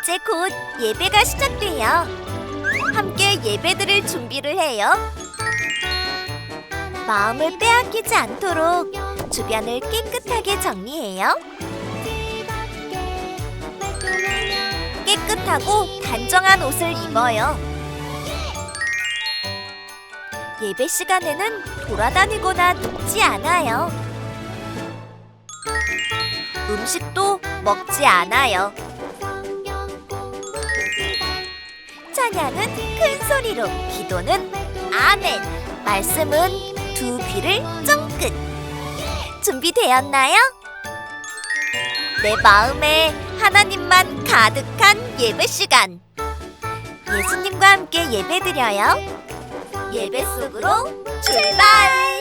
이제 곧 예배가 시작돼요. 함께 예배드릴 준비를 해요. 마음을 빼앗기지 않도록 주변을 깨끗하게 정리해요. 깨끗하고 단정한 옷을 입어요. 예배 시간에는 돌아다니거나 눕지 않아요. 음식도 먹지 않아요. 찬양은 큰 소리로, 기도는 아멘, 말씀은 두 귀를 쫑긋. 준비되었나요? 내 마음에 하나님만 가득한 예배 시간. 예수님과 함께 예배드려요. 예배 속으로 출발!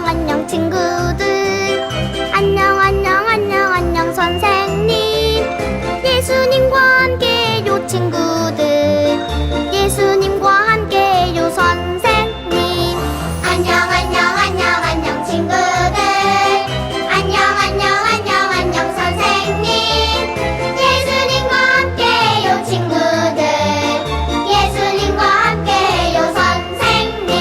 안녕 친구들. 안녕 선생님. 예수님과 함께요 친구들. 예수님과 함께요 선생님. 안녕 친구들. 안녕 선생님. 예수님과 함께요 친구들. 예수님과 함께요 선생님.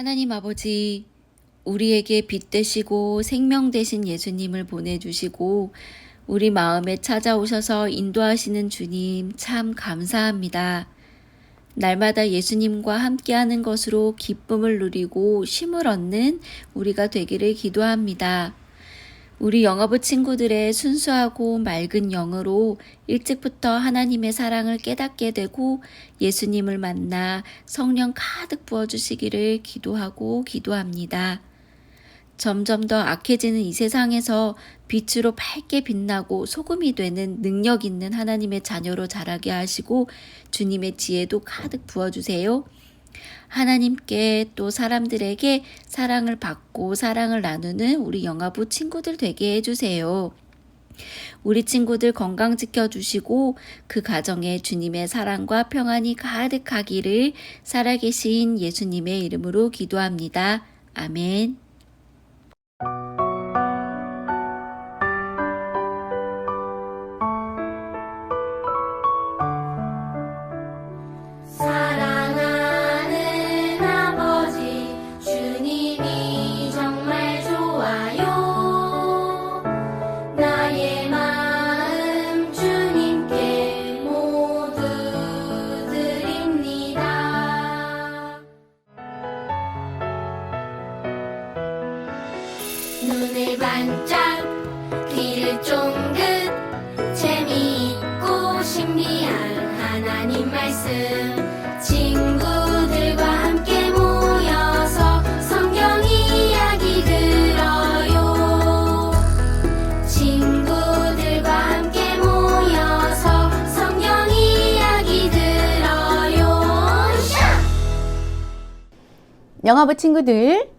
하나님 아버지, 우리에게 빛 되시고 생명 되신 예수님을 보내주시고 우리 마음에 찾아오셔서 인도하시는 주님 참 감사합니다. 날마다 예수님과 함께하는 것으로 기쁨을 누리고 쉼을 얻는 우리가 되기를 기도합니다. 우리 영어부 친구들의 순수하고 맑은 영으로 일찍부터 하나님의 사랑을 깨닫게 되고 예수님을 만나 성령 가득 부어주시기를 기도합니다. 점점 더 악해지는 이 세상에서 빛으로 밝게 빛나고 소금이 되는 능력 있는 하나님의 자녀로 자라게 하시고 주님의 지혜도 가득 부어주세요. 하나님께 또 사람들에게 사랑을 받고 사랑을 나누는 우리 영아부 친구들 되게 해주세요. 우리 친구들 건강 지켜주시고 그 가정에 주님의 사랑과 평안이 가득하기를 살아계신 예수님의 이름으로 기도합니다. 아멘. 사랑하는 아버지 주님이 정말 좋아요. 나의 마음 주님께 모두 드립니다. 눈을 반짝 귀를 쫑긋 재미있고 신비한 하나님 말씀 친구들과 함께 모여서 성경 이야기 들어요. 친구들과 함께 모여서 성경 이야기 들어요. 영아부 친구들,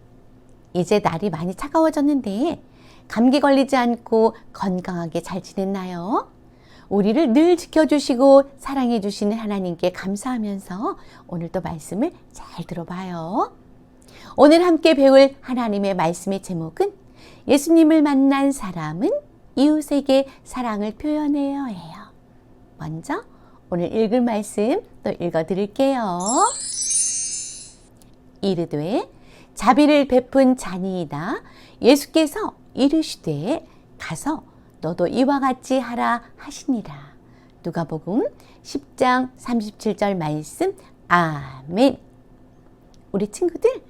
이제 날이 많이 차가워졌는데 감기 걸리지 않고 건강하게 잘 지냈나요? 우리를 늘 지켜주시고 사랑해 주시는 하나님께 감사하면서 오늘도 말씀을 잘 들어봐요. 오늘 함께 배울 하나님의 말씀의 제목은 예수님을 만난 사람은 이웃에게 사랑을 표현해야 해요. 먼저 오늘 읽을 말씀 또 읽어드릴게요. 이르되 자비를 베푼 자니이다. 예수께서 이르시되 가서 너도 이와 같이 하라 하시니라. 누가복음 10장 37절 말씀. 아멘. 우리 친구들,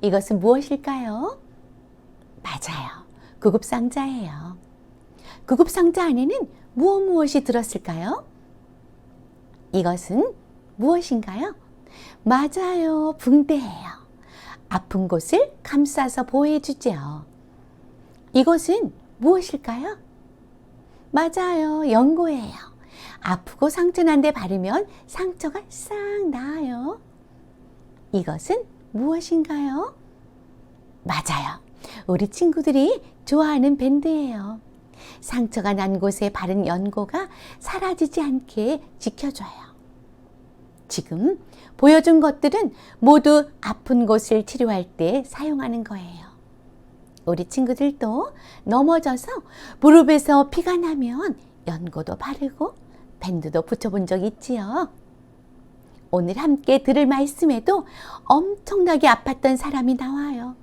이것은 무엇일까요? 맞아요. 구급상자예요. 구급상자 안에는 무엇이 들었을까요? 이것은 무엇인가요? 맞아요. 붕대예요. 아픈 곳을 감싸서 보호해주죠. 이것은 무엇일까요? 맞아요. 연고예요. 아프고 상처난 데 바르면 상처가 싹 나아요. 이것은 무엇인가요? 맞아요. 우리 친구들이 좋아하는 밴드예요. 상처가 난 곳에 바른 연고가 사라지지 않게 지켜줘요. 지금 보여준 것들은 모두 아픈 곳을 치료할 때 사용하는 거예요. 우리 친구들도 넘어져서 무릎에서 피가 나면 연고도 바르고 밴드도 붙여본 적 있지요. 오늘 함께 들을 말씀에도 엄청나게 아팠던 사람이 나와요.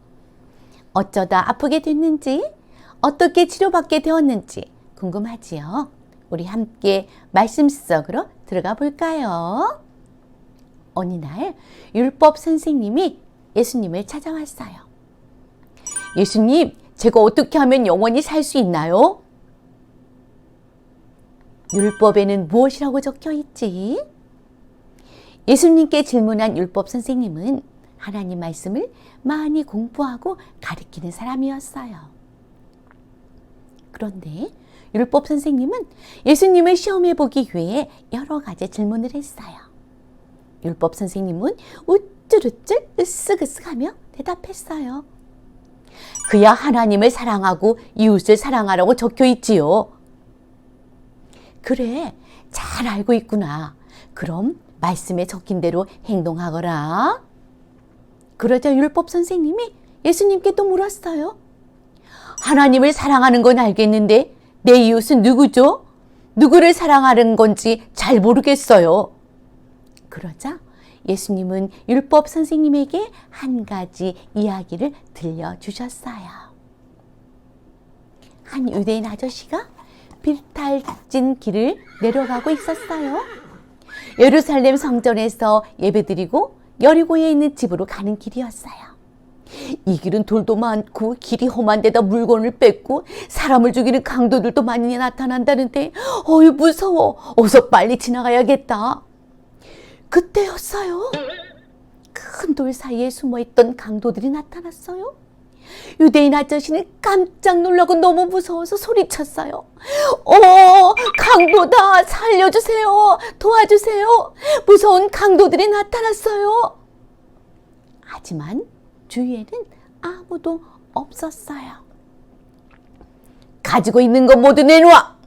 어쩌다 아프게 됐는지, 어떻게 치료받게 되었는지 궁금하지요? 우리 함께 말씀 속으로 들어가 볼까요? 어느 날 율법 선생님이 예수님을 찾아왔어요. 예수님, 제가 어떻게 하면 영원히 살 수 있나요? 율법에는 무엇이라고 적혀 있지? 예수님께 질문한 율법 선생님은 하나님 말씀을 많이 공부하고 가르치는 사람이었어요. 그런데 율법 선생님은 예수님을 시험해 보기 위해 여러 가지 질문을 했어요. 율법 선생님은 우쭐우쭐 으쓱으쓱하며 대답했어요. 그야 하나님을 사랑하고 이웃을 사랑하라고 적혀 있지요. 그래, 잘 알고 있구나. 그럼 말씀에 적힌 대로 행동하거라. 그러자 율법 선생님이 예수님께 또 물었어요. 하나님을 사랑하는 건 알겠는데 내 이웃은 누구죠? 누구를 사랑하는 건지 잘 모르겠어요. 그러자 예수님은 율법 선생님에게 한 가지 이야기를 들려주셨어요. 한 유대인 아저씨가 비탈진 길을 내려가고 있었어요. 예루살렘 성전에서 예배드리고 여리고에 있는 집으로 가는 길이었어요. 이 길은 돌도 많고 길이 험한 데다 물건을 뺏고 사람을 죽이는 강도들도 많이 나타난다는데 어이 무서워. 어서 빨리 지나가야겠다. 그때였어요. 큰 돌 사이에 숨어있던 강도들이 나타났어요. 유대인 아저씨는 깜짝 놀라고 너무 무서워서 소리쳤어요. 강도다! 살려주세요! 도와주세요! 무서운 강도들이 나타났어요. 하지만 주위에는 아무도 없었어요. 가지고 있는 거 모두 내놓아!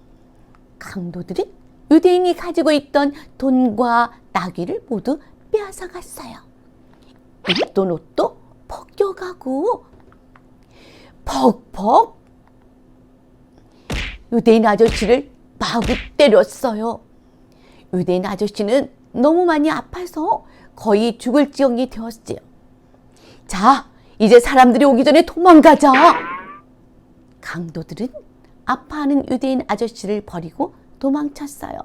강도들은 유대인이 가지고 있던 돈과 나귀를 모두 빼앗아 갔어요. 입던 옷도 벗겨가고 퍽퍽 유대인 아저씨를 마구 때렸어요. 유대인 아저씨는 너무 많이 아파서 거의 죽을 지경이 되었지요. 자, 이제 사람들이 오기 전에 도망가자. 강도들은 아파하는 유대인 아저씨를 버리고 도망쳤어요.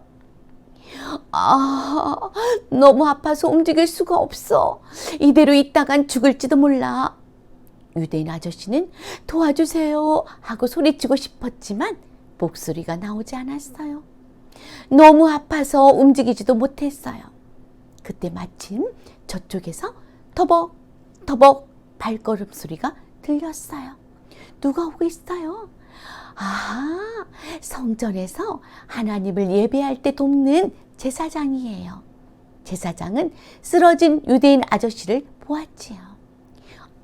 너무 아파서 움직일 수가 없어. 이대로 있다간 죽을지도 몰라. 유대인 아저씨는 도와주세요 하고 소리치고 싶었지만 목소리가 나오지 않았어요. 너무 아파서 움직이지도 못했어요. 그때 마침 저쪽에서 터벅터벅 발걸음 소리가 들렸어요. 누가 오고 있어요? 성전에서 하나님을 예배할 때 돕는 제사장이에요. 제사장은 쓰러진 유대인 아저씨를 보았지요.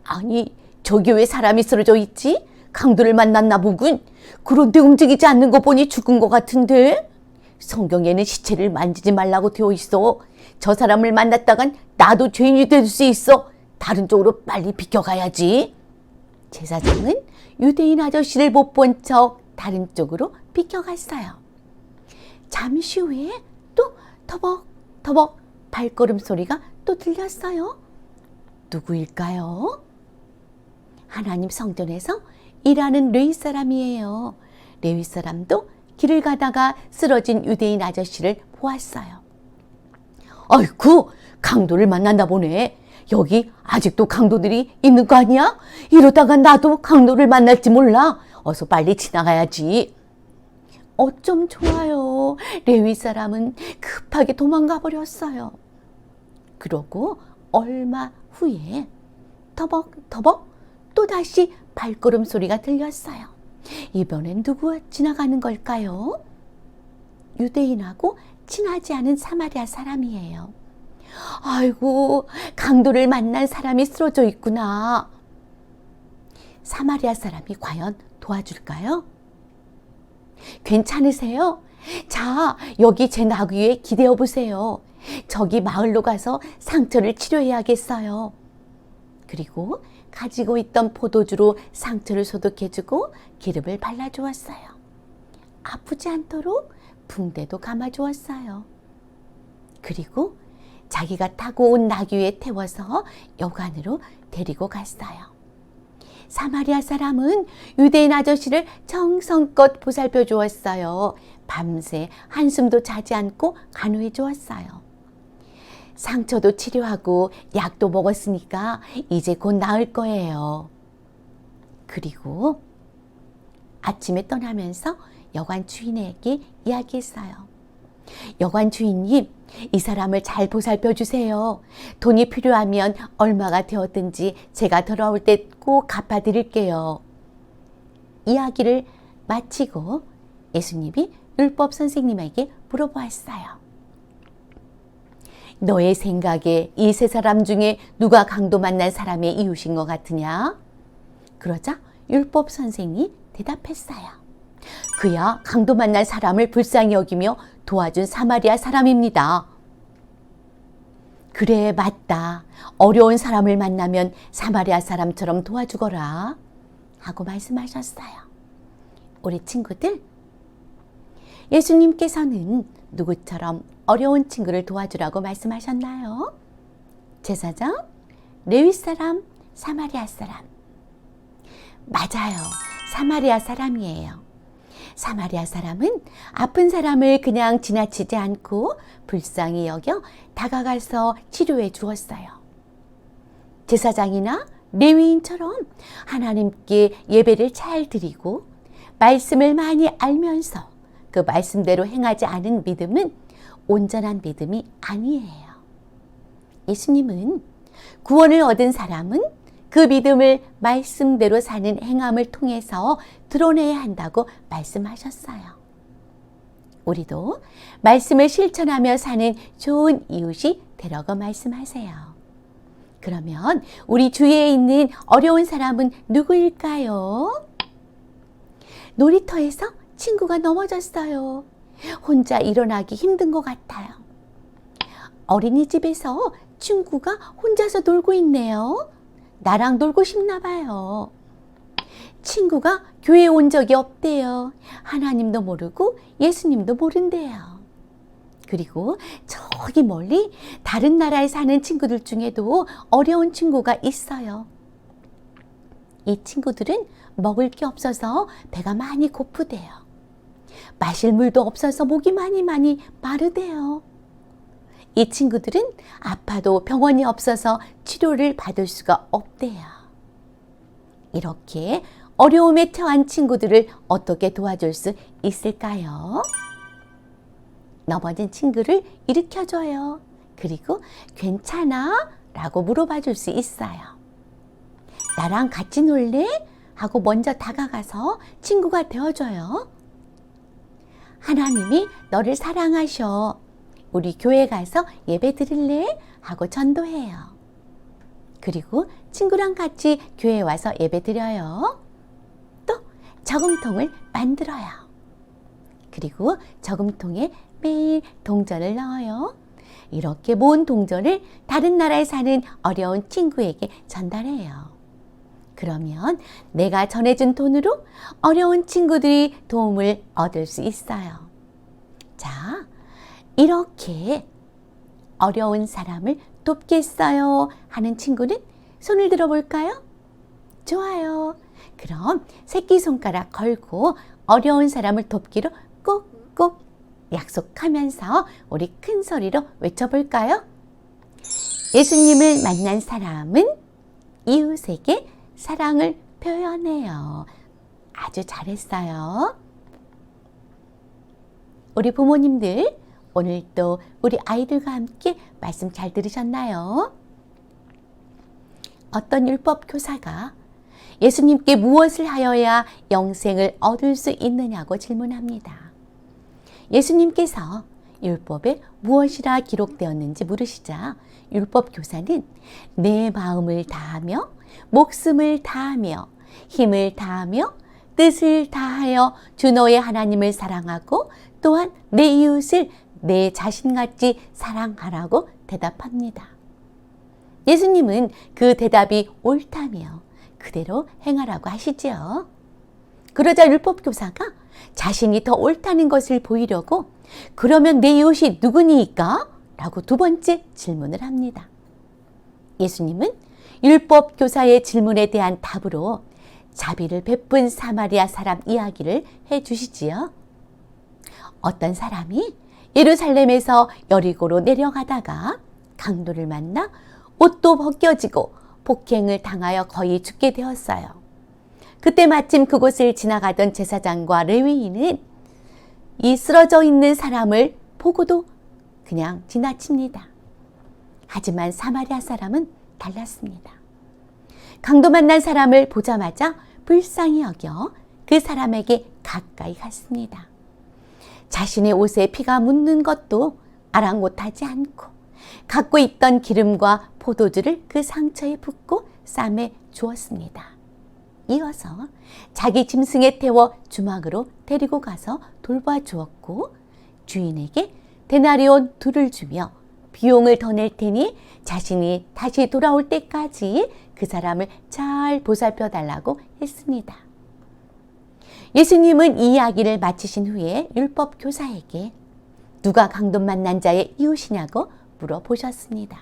아니, 저기 왜 사람이 쓰러져 있지? 강도를 만났나 보군. 그런데 움직이지 않는 거 보니 죽은 것 같은데? 성경에는 시체를 만지지 말라고 되어 있어. 저 사람을 만났다간 나도 죄인이 될 수 있어. 다른 쪽으로 빨리 비켜가야지. 제사장은 유대인 아저씨를 못 본 척 다른 쪽으로 비켜갔어요. 잠시 후에 또 터벅터벅 발걸음 소리가 또 들렸어요. 누구일까요? 하나님 성전에서 일하는 레위 사람이에요. 레위 사람도 길을 가다가 쓰러진 유대인 아저씨를 보았어요. 아이쿠, 강도를 만났나 보네. 여기 아직도 강도들이 있는 거 아니야? 이러다가 나도 강도를 만날지 몰라. 어서 빨리 지나가야지. 어쩜 좋아요. 레위 사람은 급하게 도망가 버렸어요. 그러고 얼마 후에 터벅터벅 또다시 발걸음 소리가 들렸어요. 이번엔 누구 지나가는 걸까요? 유대인하고 친하지 않은 사마리아 사람이에요. 아이고, 강도를 만난 사람이 쓰러져 있구나. 사마리아 사람이 과연 도와줄까요? 괜찮으세요? 자, 여기 제 나귀에 기대어 보세요. 저기 마을로 가서 상처를 치료해야겠어요. 그리고 가지고 있던 포도주로 상처를 소독해주고 기름을 발라주었어요. 아프지 않도록 붕대도 감아주었어요. 그리고 자기가 타고 온 나귀 위에 태워서 여관으로 데리고 갔어요. 사마리아 사람은 유대인 아저씨를 정성껏 보살펴 주었어요. 밤새 한숨도 자지 않고 간호해 주었어요. 상처도 치료하고 약도 먹었으니까 이제 곧 나을 거예요. 그리고 아침에 떠나면서 여관 주인에게 이야기했어요. 여관 주인님, 이 사람을 잘 보살펴 주세요. 돈이 필요하면 얼마가 되었든지 제가 돌아올 때 꼭 갚아드릴게요. 이야기를 마치고 예수님이 율법 선생님에게 물어보았어요. 너의 생각에 이 세 사람 중에 누가 강도 만난 사람의 이웃인 것 같으냐? 그러자 율법 선생이 대답했어요. 그야 강도 만난 사람을 불쌍히 여기며 도와준 사마리아 사람입니다. 그래, 맞다. 어려운 사람을 만나면 사마리아 사람처럼 도와주거라 하고 말씀하셨어요. 우리 친구들, 예수님께서는 누구처럼 어려운 친구를 도와주라고 말씀하셨나요? 제사장, 레위 사람, 사마리아 사람. 맞아요. 사마리아 사람이에요. 사마리아 사람은 아픈 사람을 그냥 지나치지 않고 불쌍히 여겨 다가가서 치료해 주었어요. 제사장이나 레위인처럼 하나님께 예배를 잘 드리고 말씀을 많이 알면서 그 말씀대로 행하지 않은 믿음은 온전한 믿음이 아니에요. 예수님은 구원을 얻은 사람은 그 믿음을 말씀대로 사는 행함을 통해서 드러내야 한다고 말씀하셨어요. 우리도 말씀을 실천하며 사는 좋은 이웃이 되라고 말씀하세요. 그러면 우리 주위에 있는 어려운 사람은 누구일까요? 놀이터에서 친구가 넘어졌어요. 혼자 일어나기 힘든 것 같아요. 어린이집에서 친구가 혼자서 놀고 있네요. 나랑 놀고 싶나 봐요. 친구가 교회에 온 적이 없대요. 하나님도 모르고 예수님도 모른대요. 그리고 저기 멀리 다른 나라에 사는 친구들 중에도 어려운 친구가 있어요. 이 친구들은 먹을 게 없어서 배가 많이 고프대요. 마실 물도 없어서 목이 많이 마르대요. 이 친구들은 아파도 병원이 없어서 치료를 받을 수가 없대요. 이렇게 어려움에 처한 친구들을 어떻게 도와줄 수 있을까요? 넘어진 친구를 일으켜줘요. 그리고 괜찮아? 라고 물어봐 줄 수 있어요. 나랑 같이 놀래? 하고 먼저 다가가서 친구가 되어줘요. 하나님이 너를 사랑하셔. 우리 교회 가서 예배 드릴래? 하고 전도해요. 그리고 친구랑 같이 교회에 와서 예배 드려요. 또 저금통을 만들어요. 그리고 저금통에 매일 동전을 넣어요. 이렇게 모은 동전을 다른 나라에 사는 어려운 친구에게 전달해요. 그러면 내가 전해준 돈으로 어려운 친구들이 도움을 얻을 수 있어요. 자, 이렇게 어려운 사람을 돕겠어요 하는 친구는 손을 들어볼까요? 좋아요. 그럼 새끼손가락 걸고 어려운 사람을 돕기로 꼭꼭 약속하면서 우리 큰 소리로 외쳐볼까요? 예수님을 만난 사람은 이웃에게 사랑을 표현해요. 아주 잘했어요. 우리 부모님들 오늘도 우리 아이들과 함께 말씀 잘 들으셨나요? 어떤 율법 교사가 예수님께 무엇을 하여야 영생을 얻을 수 있느냐고 질문합니다. 예수님께서 율법에 무엇이라 기록되었는지 물으시자 율법 교사는 내 마음을 다하며 목숨을 다하며 힘을 다하며 뜻을 다하여 주 너의 하나님을 사랑하고 또한 내 이웃을 내 자신같이 사랑하라고 대답합니다. 예수님은 그 대답이 옳다며 그대로 행하라고 하시지요. 그러자 율법교사가 자신이 더 옳다는 것을 보이려고 그러면 내 이웃이 누구니까? 라고 두 번째 질문을 합니다. 예수님은 율법교사의 질문에 대한 답으로 자비를 베푼 사마리아 사람 이야기를 해주시지요. 어떤 사람이 예루살렘에서 여리고로 내려가다가 강도를 만나 옷도 벗겨지고 폭행을 당하여 거의 죽게 되었어요. 그때 마침 그곳을 지나가던 제사장과 레위인은 이 쓰러져 있는 사람을 보고도 그냥 지나칩니다. 하지만 사마리아 사람은 달랐습니다. 강도 만난 사람을 보자마자 불쌍히 여겨 그 사람에게 가까이 갔습니다. 자신의 옷에 피가 묻는 것도 아랑곳하지 않고 갖고 있던 기름과 포도주를 그 상처에 붓고 쌈에 주었습니다. 이어서 자기 짐승에 태워 주막으로 데리고 가서 돌봐주었고 주인에게 데나리온 2를 주며 비용을 더 낼 테니 자신이 다시 돌아올 때까지 그 사람을 잘 보살펴 달라고 했습니다. 예수님은 이 이야기를 마치신 후에 율법 교사에게 누가 강도 만난 자의 이웃이냐고 물어보셨습니다.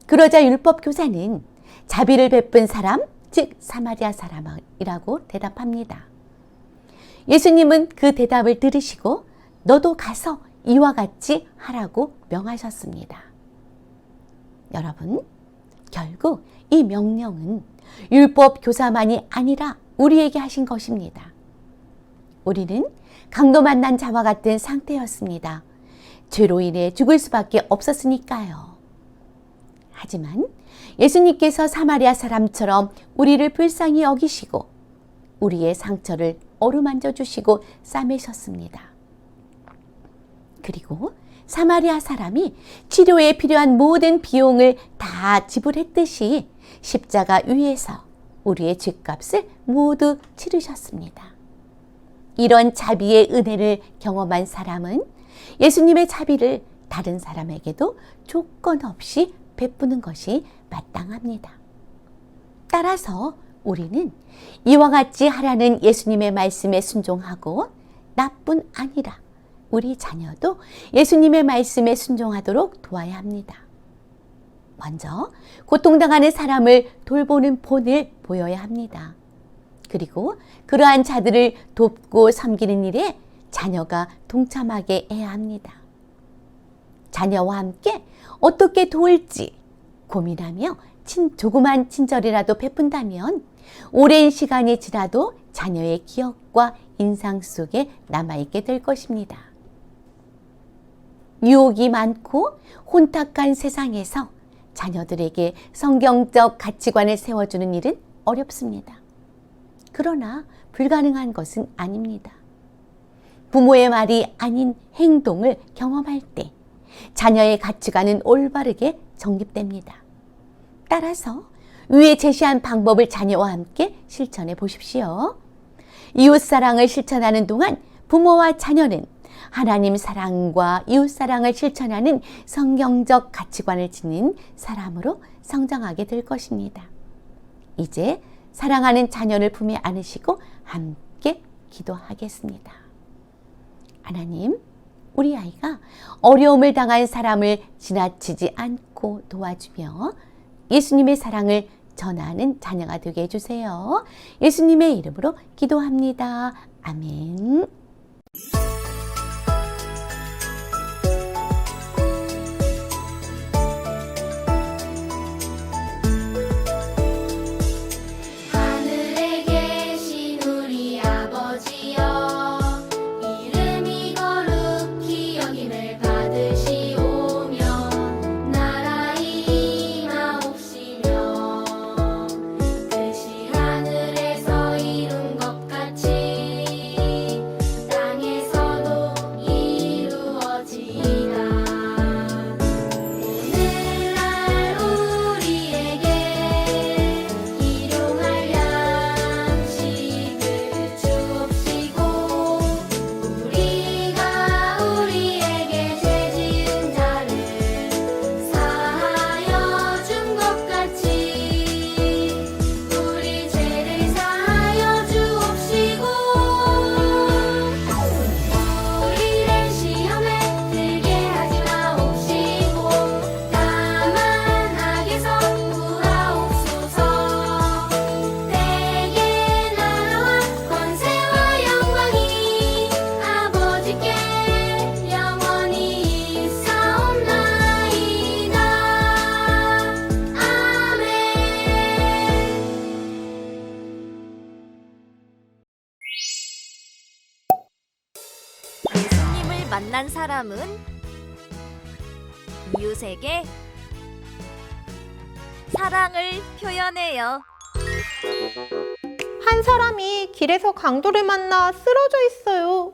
그러자 율법 교사는 자비를 베푼 사람, 즉 사마리아 사람이라고 대답합니다. 예수님은 그 대답을 들으시고 너도 가서 이와 같이 하라고 명하셨습니다. 여러분, 결국 이 명령은 율법 교사만이 아니라 우리에게 하신 것입니다. 우리는 강도 만난 자와 같은 상태였습니다. 죄로 인해 죽을 수밖에 없었으니까요. 하지만 예수님께서 사마리아 사람처럼 우리를 불쌍히 여기시고 우리의 상처를 어루만져 주시고 싸매셨습니다. 그리고 사마리아 사람이 치료에 필요한 모든 비용을 다 지불했듯이 십자가 위에서 우리의 죗값을 모두 치르셨습니다. 이런 자비의 은혜를 경험한 사람은 예수님의 자비를 다른 사람에게도 조건 없이 베푸는 것이 마땅합니다. 따라서 우리는 이와 같이 하라는 예수님의 말씀에 순종하고 나뿐 아니라 우리 자녀도 예수님의 말씀에 순종하도록 도와야 합니다. 먼저 고통당하는 사람을 돌보는 본을 보여야 합니다. 그리고 그러한 자들을 돕고 섬기는 일에 자녀가 동참하게 해야 합니다. 자녀와 함께 어떻게 도울지 고민하며 조그만 친절이라도 베푼다면 오랜 시간이 지나도 자녀의 기억과 인상 속에 남아있게 될 것입니다. 유혹이 많고 혼탁한 세상에서 자녀들에게 성경적 가치관을 세워주는 일은 어렵습니다. 그러나 불가능한 것은 아닙니다. 부모의 말이 아닌 행동을 경험할 때 자녀의 가치관은 올바르게 정립됩니다. 따라서 위에 제시한 방법을 자녀와 함께 실천해 보십시오. 이웃사랑을 실천하는 동안 부모와 자녀는 하나님 사랑과 이웃사랑을 실천하는 성경적 가치관을 지닌 사람으로 성장하게 될 것입니다. 이제 사랑하는 자녀를 품에 안으시고 함께 기도하겠습니다. 하나님, 우리 아이가 어려움을 당한 사람을 지나치지 않고 도와주며 예수님의 사랑을 전하는 자녀가 되게 해주세요. 예수님의 이름으로 기도합니다. 아멘. 하늘에 계신 우리 아버지여, 이름이 거룩히 여김을 받으시오며 나라의 임하옵시며 뜻이 하늘에서 이룬 것 같이 땅에서도 이루어지이다. 오늘날 우리에게 일용할 양식을 주옵시고 우리가 우리에게 죄 지은 자를 사하여 준 것 같이 우리 죄를 사하여 주옵시고 우리를 시험에 들게 하지 마옵시고 다만 악에서 구하옵소서. 내게 나라와 권세와 영광이 아버지께 영원히 있사옵나이다. 아멘. 예수님을 만난 사람은 이웃에게 사랑을 표현해요. 한 사람이 길에서 강도를 만나 쓰러져 있어요.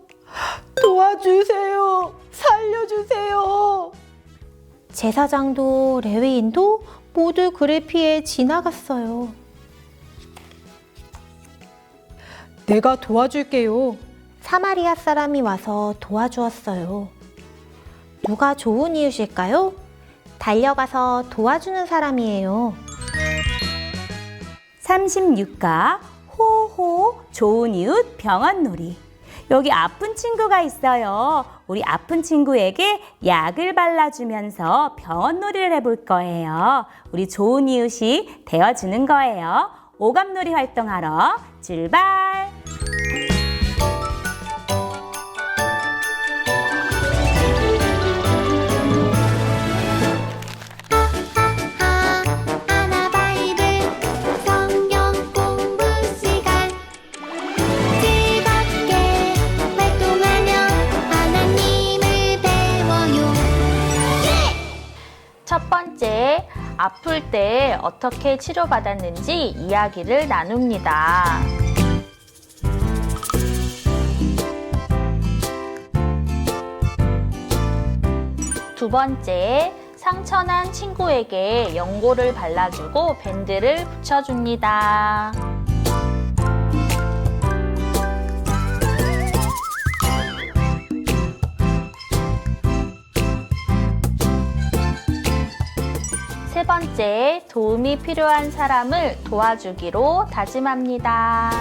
도와주세요. 살려주세요. 제사장도 레위인도 모두 그를 피해 지나갔어요. 내가 도와줄게요. 사마리아 사람이 와서 도와주었어요. 누가 좋은 이웃일까요? 달려가서 도와주는 사람이에요. 36가 호호 좋은 이웃 병원놀이. 여기 아픈 친구가 있어요. 우리 아픈 친구에게 약을 발라주면서 병원놀이를 해볼 거예요. 우리 좋은 이웃이 되어주는 거예요. 오감놀이 활동하러 출발! 아나바이블 성경 공부 시간 즐겁게 활동하며 하나님을 배워요. 첫 번째, 아플 때 어떻게 치료받았는지 이야기를 나눕니다. 두 번째, 상처난 친구에게 연고를 발라주고 밴드를 붙여줍니다. 세 번째, 도움이 필요한 사람을 도와주기로 다짐합니다.